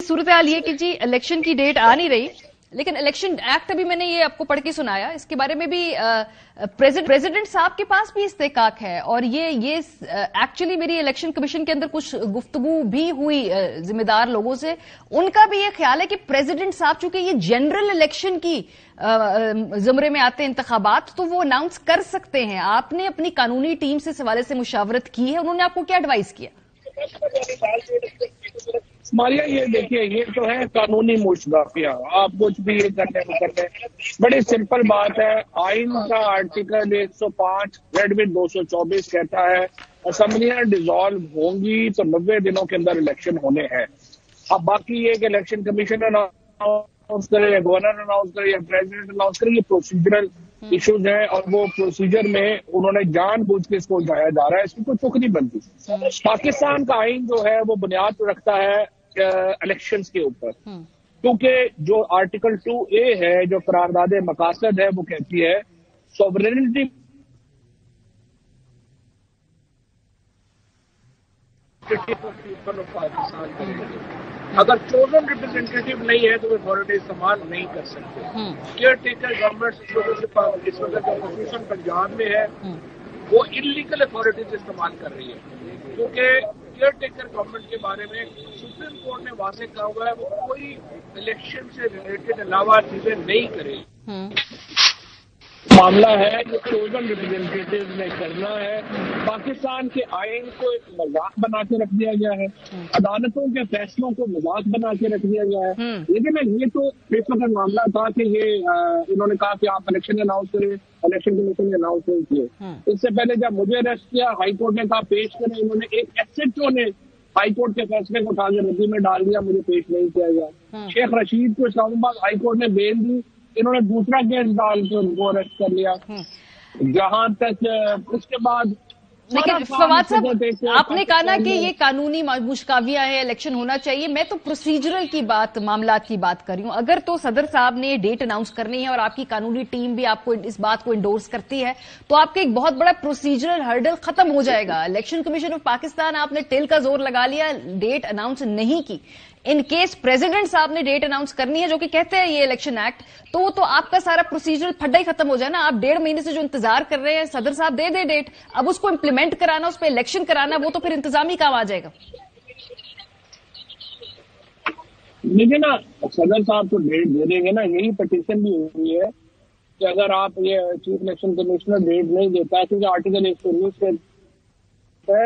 सूरत हाल ये कि जी इलेक्शन की डेट आ नहीं रही, लेकिन इलेक्शन एक्ट अभी मैंने ये आपको पढ़ के सुनाया, इसके बारे में भी प्रेसिडेंट साहब के पास भी इस्तेकाक है। और ये एक्चुअली मेरी इलेक्शन कमीशन के अंदर कुछ गुफ्तगू भी हुई जिम्मेदार लोगों से, उनका भी ये ख्याल है कि प्रेसिडेंट साहब चूंकि ये जनरल इलेक्शन की ज़मरे में आते हैं इंतखाबात, तो वो अनाउंस कर सकते हैं। आपने अपनी कानूनी टीम से इस हवाले से मुशावरत की है, उन्होंने आपको क्या एडवाइस किया? मारिया, ये देखिए, ये तो है कानूनी मुशदाफिया, आप कुछ भी करने को करते हैं। बड़ी सिंपल बात है, आइन का आर्टिकल 105 रेड विद 224 कहता है असेंबलियां डिसॉल्व होंगी तो 90 दिनों के अंदर इलेक्शन होने हैं। अब बाकी ये कि इलेक्शन कमीशन अनाउंस करे या गवर्नर अनाउंस करे या प्रेसिडेंट अनाउंस करे, ये प्रोसीजरल इश्यूज है और वो प्रोसीजर में उन्होंने जानबूझ के इसको उठाया जा रहा है, इसकी कोई तुक नहीं बनती। पाकिस्तान का आइन जो है वो बुनियाद रखता है इलेक्शंस के ऊपर, क्योंकि जो आर्टिकल 2A है, जो करारदाद मकासद है, वो कहती है सॉवरेनिटी पाकिस्तान करेंगे। अगर चोजन रिप्रेजेंटेटिव नहीं है तो वो अथॉरिटी इस्तेमाल नहीं कर सकते। केयर टेकर गवर्नमेंट इस वक्त जो पोजीशन पंजाब में है वो इलीगल अथॉरिटीज इस्तेमाल कर रही है, क्योंकि केयर टेकर गवर्नमेंट के बारे में सुप्रीम कोर्ट ने वाजे कहा हुआ है वो कोई इलेक्शन से रिलेटेड अलावा चीजें नहीं करेगी। मामला है जो चोजन रिप्रेजेंटेटिव ने करना है। पाकिस्तान के आइन को एक मजाक बना के रख दिया गया है, अदालतों के फैसलों को मजाक बना के रख दिया गया है। लेकिन ये तो पेपर का मामला था कि ये इन्होंने कहा कि आप इलेक्शन अनाउंस करें, इलेक्शन कमीशन ने अनाउंस नहीं किए। इससे पहले जब मुझे अरेस्ट किया, हाई कोर्ट ने कहा पेश करें, इन्होंने एक एसएचओ ने हाई कोर्ट के फैसले को उठा के रद्दी में डाल दिया, मुझे पेश नहीं किया गया। शेख रशीद को इस्लामाबाद हाई कोर्ट ने बेल दी, इन्होंने दूसरा केस डाल के उनको अरेस्ट कर लिया। जहां तक उसके बाद लेकिन फवाद साहब, आपने कहा ना कि ये कानूनी मुश्कावियां हैं, इलेक्शन होना चाहिए। मैं तो प्रोसीजरल की बात, मामलात की बात कर रही हूं। अगर तो सदर साहब ने डेट अनाउंस करनी है और आपकी कानूनी टीम भी आपको इस बात को इंडोर्स करती है, तो आपका एक बहुत बड़ा प्रोसीजरल हर्डल खत्म हो जाएगा। इलेक्शन कमीशन ऑफ पाकिस्तान, आपने टिल का जोर लगा लिया, डेट अनाउंस नहीं की। इन केस प्रेसिडेंट साहब ने डेट अनाउंस करनी है, जो कि कहते हैं ये इलेक्शन एक्ट, तो आपका सारा प्रोसीजरल फड्डा ही खत्म हो जाए ना। आप 1.5 महीने से जो इंतजार कर रहे हैं, सदर साहब दे दे डेट, अब उसको इम्प्लीमेंट कराना, उस पर इलेक्शन कराना, वो तो फिर इंतजामी काम आ जाएगा। देखिए ना, सदर साहब को डेट दे देंगे ना, यही पिटीशन भी हुई है कि अगर आप ये चीफ इलेक्शन कमिश्नर डेट नहीं देता है, क्योंकि आर्टिकल 119 के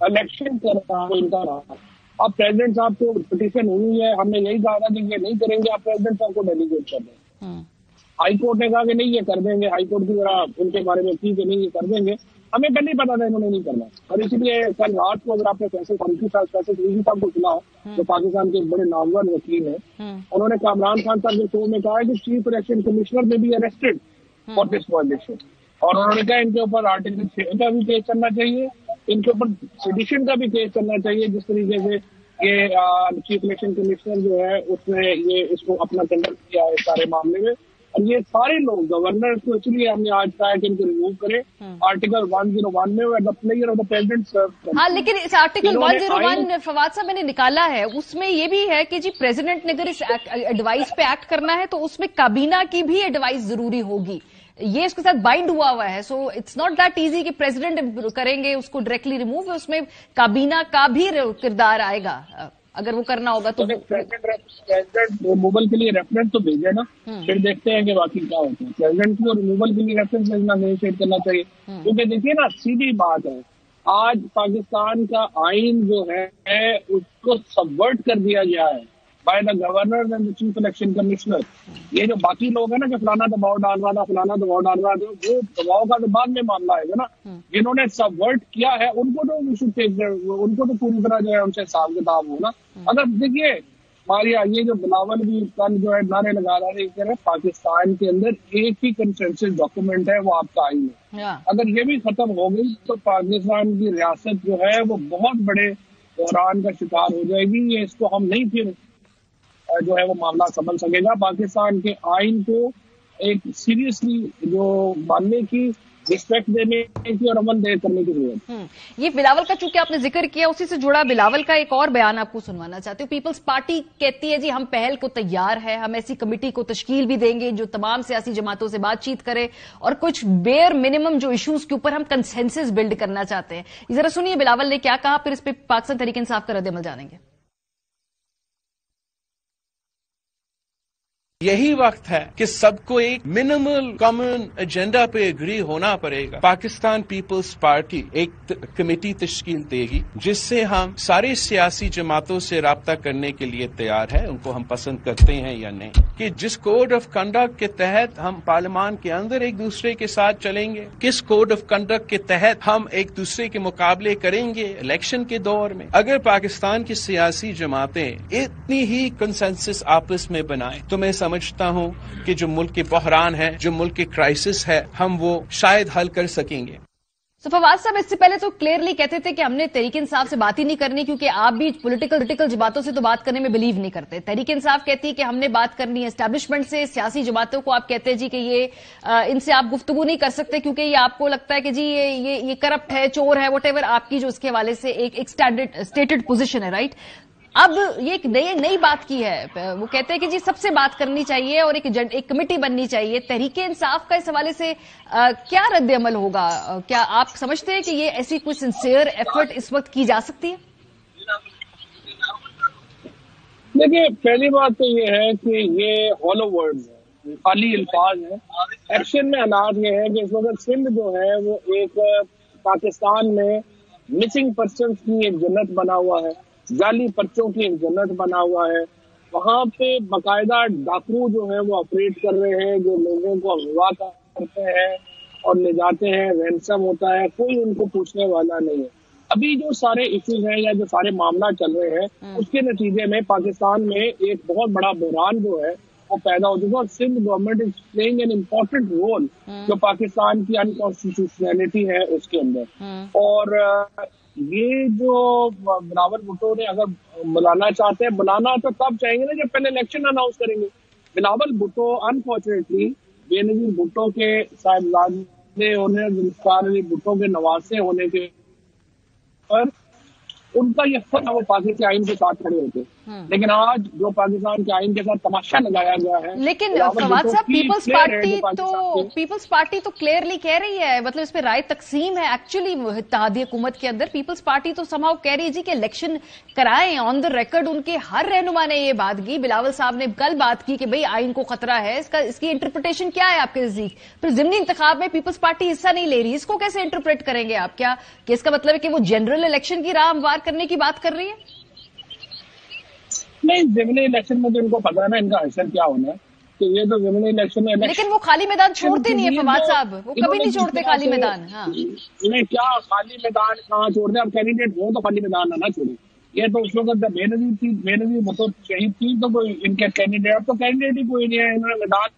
इलेक्शन करना इनका रहा। अब प्रेसिडेंट साहब को पिटीशन हुई है, हमने यही कहा था कि ये नहीं करेंगे, आप प्रेसिडेंट साहब को डेलीगेट कर दें। हाई कोर्ट ने कहा कि नहीं ये कर देंगे, हाई कोर्ट की तरह उनके बारे में की कि नहीं ये कर देंगे, हमें पहले ही पता था इन्होंने नहीं करना। और इसीलिए कल रात को अगर आपने फैसल साहब को सुना, जो पाकिस्तान के बड़े नामवर वकील हैं, उन्होंने कामरान खान साहब के शो में कहा है कि चीफ इलेक्शन कमिश्नर में भी अरेस्टेड फॉर दिस वायलेशन। और उन्होंने कहा इनके ऊपर आर्टिकल 6 का भी केस करना चाहिए, इनके ऊपर सेडिशन का भी केस करना चाहिए। जिस तरीके से ये चीफ इलेक्शन कमिश्नर जो है उसने ये इसको अपना कंडक्ट किया है सारे मामले में, और ये सारे लोग गवर्नर को, इसलिए हमने आज कहा कि इनको रिमूव करें। आर्टिकल 101 में the player of the president serve. हाँ, लेकिन इस आर्टिकल 101 फवाद साहब मैंने निकाला है, उसमें ये भी है कि जी प्रेसिडेंट ने अगर इस एडवाइस पे एक्ट करना है तो उसमें काबीना की भी एडवाइस जरूरी होगी। ये इसके साथ बाइंड हुआ है। So it's not that easy कि प्रेसिडेंट करेंगे उसको डायरेक्टली रिमूव, उसमें काबीना का भी किरदार आएगा अगर वो करना होगा तो। प्रेसिडेंट रिमूवल के लिए रेफरेंस तो भेजे ना, फिर देखते हैं कि बाकी क्या होता है। प्रेसिडेंट को रिमूवल के लिए रेफरेंस भेजना नेगोशिएट करना चाहिए, क्योंकि देखिए ना, सीधी बात है, आज पाकिस्तान का आइन जो है उसको सबवर्ट कर दिया गया है by the governor and the chief election commissioner. ये जो बाकी लोग हैं ना कि फलाना दबाव डाल रहा था, फलाना दबाव डाल रहा था, वो दबाव का तो बाद में मामला आएगा ना। जिन्होंने सबवर्ट किया है उनको तो उनको तो पूरी तरह जो है उनसे हिसाब किताब हो ना। अगर देखिए मारिया, ये जो बिलावल भी कल जो है नारे लगा रहा है, पाकिस्तान के अंदर एक ही कंसेंसस डॉक्यूमेंट है, वो आपका आइन है। अगर ये भी खत्म हो गई तो पाकिस्तान की रियासत जो है वो बहुत बड़े बहरान का शिकार हो जाएगी। ये इसको हम नहीं फिर जो है वो मामला संभल सकेगा। पाकिस्तान के आइन को एक सीरियसली जो मानने की रिस्पेक्ट देने की और अमल करने की जरूरत। ये बिलावल का चूंकि आपने जिक्र किया, उसी से जुड़ा बिलावल का एक और बयान आपको सुनवाना चाहती हूँ। पीपल्स पार्टी कहती है जी हम पहल को तैयार है, हम ऐसी कमेटी को तश्कील भी देंगे जो तमाम सियासी जमातों से बातचीत करे और कुछ बेयर मिनिमम जो इश्यूज के ऊपर हम कंसेंसस बिल्ड करना चाहते हैं। जरा सुनिए बिलावल ने क्या कहा, फिर इस पर पाकिस्तान तहरीक इंसाफ का रद्द-ए-अमल जानेंगे। यही वक्त है कि सबको एक मिनिमल कॉमन एजेंडा पे एग्री होना पड़ेगा। पाकिस्तान पीपल्स पार्टी एक कमेटी तश्कील देगी जिससे हम सारी सियासी जमातों से राब्ता करने के लिए तैयार है, उनको हम पसंद करते हैं या नहीं, कि जिस कोड ऑफ कंडक्ट के तहत हम पार्लियामान के अंदर एक दूसरे के साथ चलेंगे, किस कोड ऑफ कंडक्ट के तहत हम एक दूसरे के मुकाबले करेंगे इलेक्शन के दौर में। अगर पाकिस्तान की सियासी जमातें इतनी ही कंसेंसस आपस में बनाएं तो मैं समझता हूं कि जो मुल्क के बहरान है, जो मुल्क के क्राइसिस है, हम वो शायद हल कर सकेंगे। फवाद साहब इससे पहले तो क्लियरली कहते थे कि हमने तहरीक इंसाफ से बात ही नहीं करनी क्योंकि आप भी पॉलिटिकल जमातों से तो बात करने में बिलीव नहीं करते। तहरीक इंसाफ कहती है कि हमने बात करनी है एस्टैब्लिशमेंट से, सियासी जमातों को आप कहते हैं जी कि ये इनसे आप गुफ्तगू नहीं कर सकते क्योंकि ये आपको लगता है कि जी ये करप्ट है, चोर है, वॉटेवर आपकी जो उसके हवाले से एक स्टेटेड पोजिशन है, राइट। अब ये एक नई बात की है, वो कहते हैं कि जी सबसे बात करनी चाहिए और एक कमेटी बननी चाहिए। तहरीक इंसाफ का इस हवाले से क्या रद्द-ए-अमल होगा? क्या आप समझते हैं कि ये ऐसी कोई सिंसियर एफर्ट इस वक्त की जा सकती है? देखिए, पहली बात तो ये है कि ये हॉलो वर्ड्स है, खाली अल्फाज है। एक्शन में हालात ये है कि इस वक्त सिंध जो है वो एक पाकिस्तान में मिसिंग पर्सन की एक जन्नत बना हुआ है, जाली पर्चों की एक जन्नत बना हुआ है। वहां पे बाकायदा डाकू जो है वो ऑपरेट कर रहे हैं, जो लोगों को अगवा करते हैं और ले जाते हैं, रैंसम होता है, कोई उनको पूछने वाला नहीं है। अभी जो सारे इश्यूज हैं या जो सारे मामला चल रहे हैं उसके नतीजे में पाकिस्तान में एक बहुत बड़ा बहरान जो है वो पैदा हो चुका है और Sindh government is playing an important role जो पाकिस्तान की अनकॉन्स्टिट्यूशनैलिटी है उसके अंदर। और ये जो बिलावल भुट्टो ने अगर बुलाना चाहते हैं, बुलाना तो तब चाहेंगे ना जब पहले इलेक्शन अनाउंस करेंगे। बिलावल भुट्टो अनफॉर्चुनेटली बेनजीर भुट्टो के साहिबजादे होने, जुल्फिकार अली भुट्टो के नवासे होने के पर उनका ये फर्ज वो पाकिस्तान के आइन के साथ खड़े होते, लेकिन आज जो पाकिस्तान के आइन के साथ तमाशा लगाया गया है। लेकिन फवाद साहब पीपल्स पार्टी तो क्लियरली कह रही है, मतलब इस पे राय तकसीम है एक्चुअली इत्तेहादी हुकूमत के अंदर। पीपल्स पार्टी तो समाव कह रही है जी कि इलेक्शन कराएं, ऑन द रिकॉर्ड उनके हर रहनुमा ने ये बात की। बिलावल साहब ने कल बात की कि भाई आइन को खतरा है, इसकी इंटरप्रिटेशन क्या है आपके नजदीक? फिर जिमनी इंतखाब में पीपल्स पार्टी हिस्सा नहीं ले रही, इसको कैसे इंटरप्रेट करेंगे आप? क्या कि इसका मतलब है कि वो जनरल इलेक्शन की राह हमवार करने की बात कर रही है? नहीं, ज़िमनी इलेक्शन में तो इनको पता है ना इनका असर क्या होना है, कि ये तो ज़िमनी इलेक्शन में लेकिन वो खाली मैदान छोड़ते नहीं है फवाद साहब, वो कभी नहीं छोड़ते खाली मैदान। हाँ, इन्हें क्या खाली मैदान कहाँ छोड़ते? अब कैंडिडेट हो तो खाली मैदान ना छोड़े। ये तो उस वक्त बेनजीर भुट्टो शहीद थी तो कोई इनके कैंडिडेट, अब तो कैंडिडेट ही कोई नहीं है। इन्होंने मैदान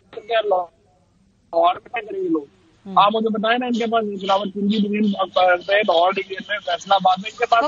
लाहौर में क्या करेंगे लोग? आप मुझे बताए ना, इनके पास लाहौर डिवीजन में, फैसलाबाद में इनके पास